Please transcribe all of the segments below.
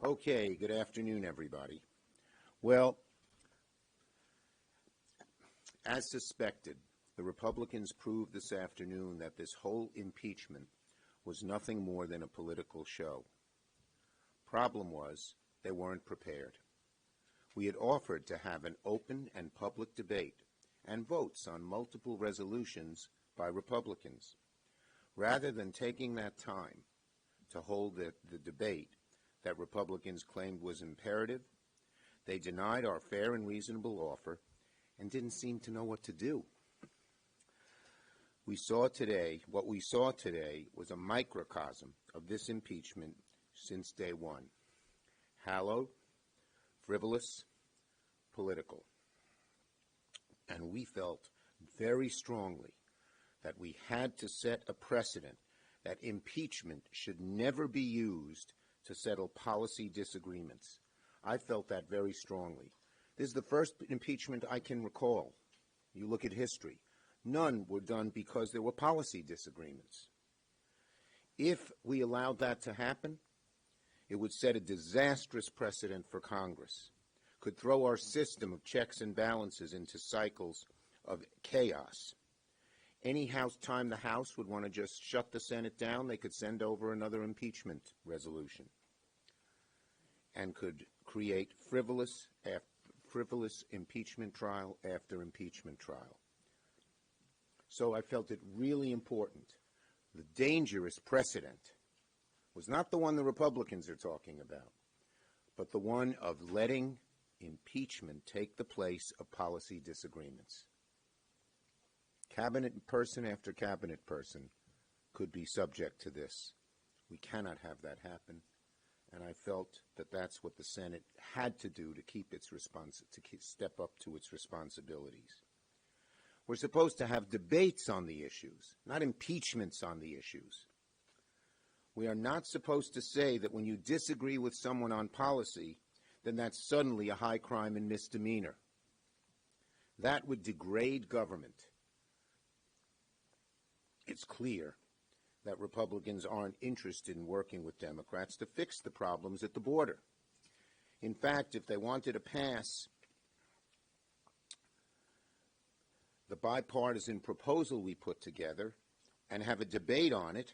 Okay, good afternoon, everybody. Well, as suspected, the Republicans proved this afternoon that this whole impeachment was nothing more than a political show. Problem was, they weren't prepared. We had offered to have an open and public debate and votes on multiple resolutions by Republicans. Rather than taking that time to hold the debate that Republicans claimed was imperative, they denied our fair and reasonable offer and didn't seem to know what to do. What we saw today was a microcosm of this impeachment since day one. Hallowed, frivolous, political. And we felt very strongly that we had to set a precedent that impeachment should never be used to settle policy disagreements. I felt that very strongly. This is the first impeachment I can recall. You look at history. None were done because there were policy disagreements. If we allowed that to happen, it would set a disastrous precedent for Congress, could throw our system of checks and balances into cycles of chaos. Any time the House would want to just shut the Senate down, they could send over another impeachment resolution and could create frivolous impeachment trial after impeachment trial. So I felt it really important. The dangerous precedent was not the one the Republicans are talking about, but the one of letting impeachment take the place of policy disagreements. Cabinet person after cabinet person could be subject to this. We cannot have that happen, and I felt that that's what the Senate had to do to step up to its responsibilities. We're supposed to have debates on the issues, not impeachments on the issues. We are not supposed to say that when you disagree with someone on policy, then that's suddenly a high crime and misdemeanor. That would degrade government. It's clear that Republicans aren't interested in working with Democrats to fix the problems at the border. In fact, if they wanted to pass the bipartisan proposal we put together and have a debate on it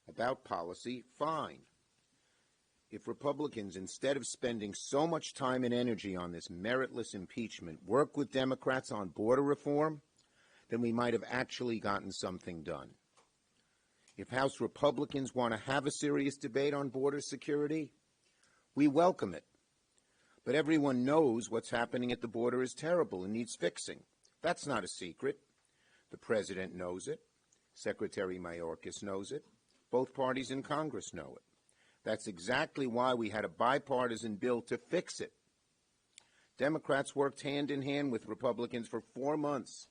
about policy, fine. If Republicans, instead of spending so much time and energy on this meritless impeachment, work with Democrats on border reform, then we might have actually gotten something done. If House Republicans want to have a serious debate on border security, we welcome it. But everyone knows what's happening at the border is terrible and needs fixing. That's not a secret. The President knows it. Secretary Mayorkas knows it. Both parties in Congress know it. That's exactly why we had a bipartisan bill to fix it. Democrats worked hand in hand with Republicans for 4 months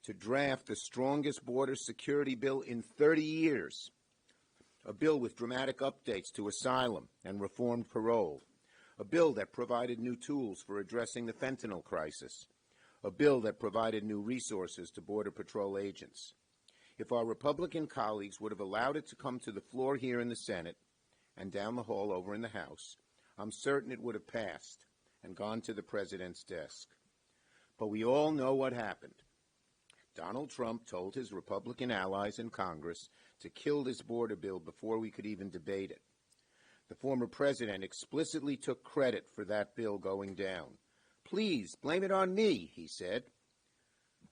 to draft the strongest border security bill in 30 years, a bill with dramatic updates to asylum and reformed parole, a bill that provided new tools for addressing the fentanyl crisis, a bill that provided new resources to Border Patrol agents. If our Republican colleagues would have allowed it to come to the floor here in the Senate and down the hall over in the House, I'm certain it would have passed and gone to the President's desk. But we all know what happened. Donald Trump told his Republican allies in Congress to kill this border bill before we could even debate it. The former president explicitly took credit for that bill going down. "Please, blame it on me," he said.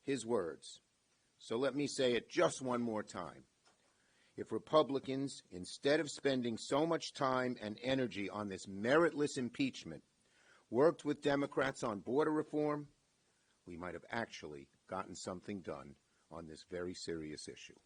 His words. So let me say it just one more time. If Republicans, instead of spending so much time and energy on this meritless impeachment, worked with Democrats on border reform, we might have actually gotten something done on this very serious issue.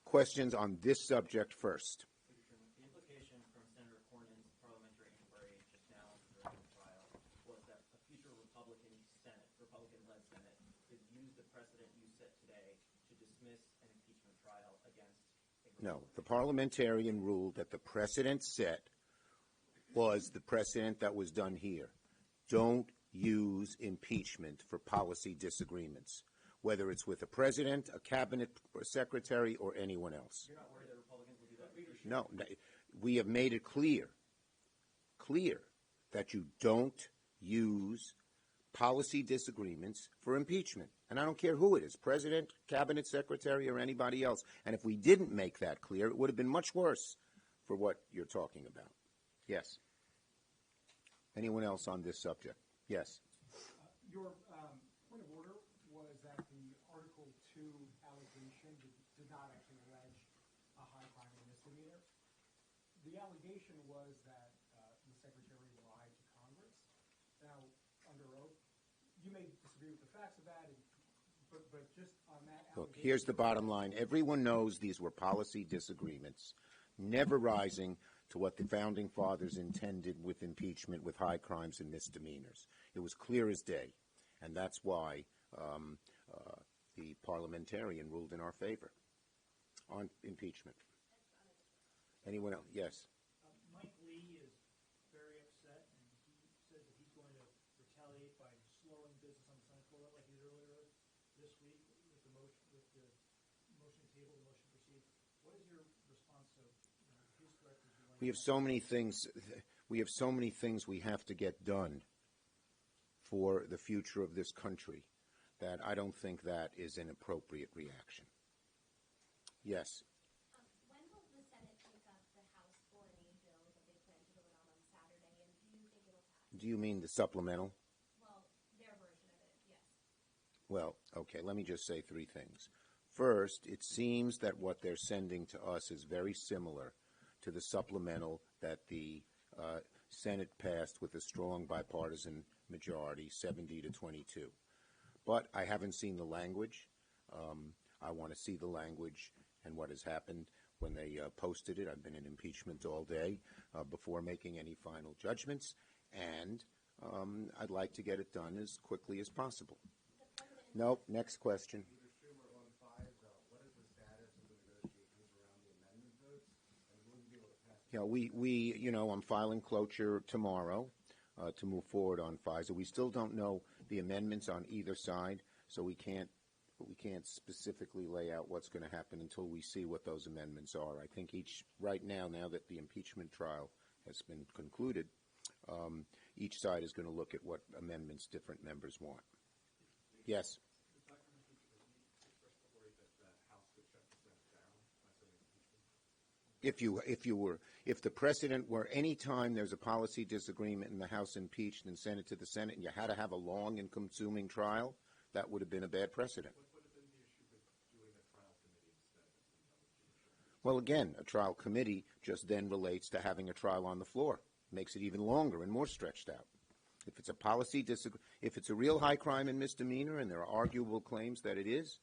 Questions on this subject first. The implication from Senator Cornyn's parliamentary inquiry just now during the trial was that a future Republican-led Senate could use the precedent you set today to dismiss an impeachment trial against a Republican. No, the parliamentarian ruled that the precedent set was the precedent that was done here. Don't use impeachment for policy disagreements, whether it's with a president, a cabinet secretary, or anyone else. You're not worried that Republicans will do that? No, we have made it clear clear that you don't use policy disagreements for impeachment. And I don't care who it is, president, cabinet secretary, or anybody else. And if we didn't make that clear, it would have been much worse for what you're talking about. Yes. Anyone else on this subject? Yes. Your point of order was that the Article 2 allegation did not actually allege a high crime or misdemeanor. The allegation was that the Secretary lied to Congress. Now, under oath, you may disagree with the facts of that, but just on that allegation. Look, here's the bottom line. Everyone knows these were policy disagreements, never rising to what the Founding Fathers intended with impeachment with high crimes and misdemeanors. It was clear as day, and that's why the parliamentarian ruled in our favor on impeachment. Anyone else? Yes. Mike Lee is very upset, and he says that he's going to retaliate by slowing business on the Senate floor, like he did earlier this week with the motion table, the motion proceed. What is your response to his threat? We have so many things. We have so many things we have to get done for the future of this country that I don't think that is an appropriate reaction. Yes. When will the Senate take up the House 4A bill that they plan to vote on Saturday, and do you think it'll pass? Do you mean the supplemental? Well, their version of it, yes. Well, okay, let me just say three things. First, it seems that what they're sending to us is very similar to the supplemental that the Senate passed with a strong bipartisan majority, 70 to 22. But I haven't seen the language. I want to see the language and what has happened when they posted it. I've been in impeachment all day before making any final judgments, and I'd like to get it done as quickly as possible. No, next question. I'm filing cloture tomorrow to move forward on FISA. We still don't know the amendments on either side, so we can't specifically lay out what's going to happen until we see what those amendments are. I think right now that the impeachment trial has been concluded, each side is going to look at what amendments different members want. Yes. If the precedent were any time there's a policy disagreement in the House impeached and sent it to the Senate and you had to have a long and consuming trial, that would have been a bad precedent. What would have been the issue with doing a trial committee instead? Well, again, a trial committee just then relates to having a trial on the floor. Makes it even longer and more stretched out. If it's a policy if it's a real high crime and misdemeanor and there are arguable claims that it is,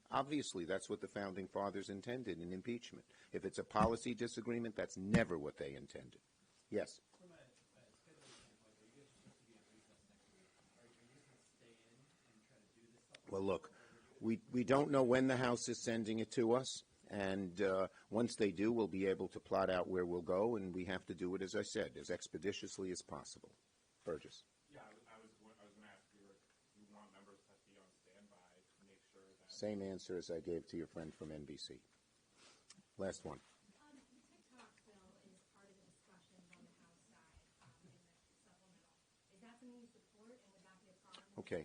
obviously, that's what the Founding Fathers intended in impeachment. If it's a policy disagreement, that's never what they intended. Yes? From a scheduling standpoint, are you guys supposed to be in recess next week? Are you just going to stay in and try to do this? Well, look, we don't know when the House is sending it to us, and once they do, we'll be able to plot out where we'll go, and we have to do it, as I said, as expeditiously as possible. Burgess. Yeah, I was going to ask you want members to be on standby to make sure that... Same answer as I gave to your friend from NBC. Last one. The TikTok bill is part of the discussions on the House side in the supplemental. Is that something you support, and would that be a problem? Okay.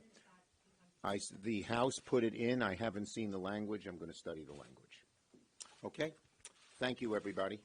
The House put it in. I haven't seen the language. I'm going to study the language. Okay? Thank you, everybody.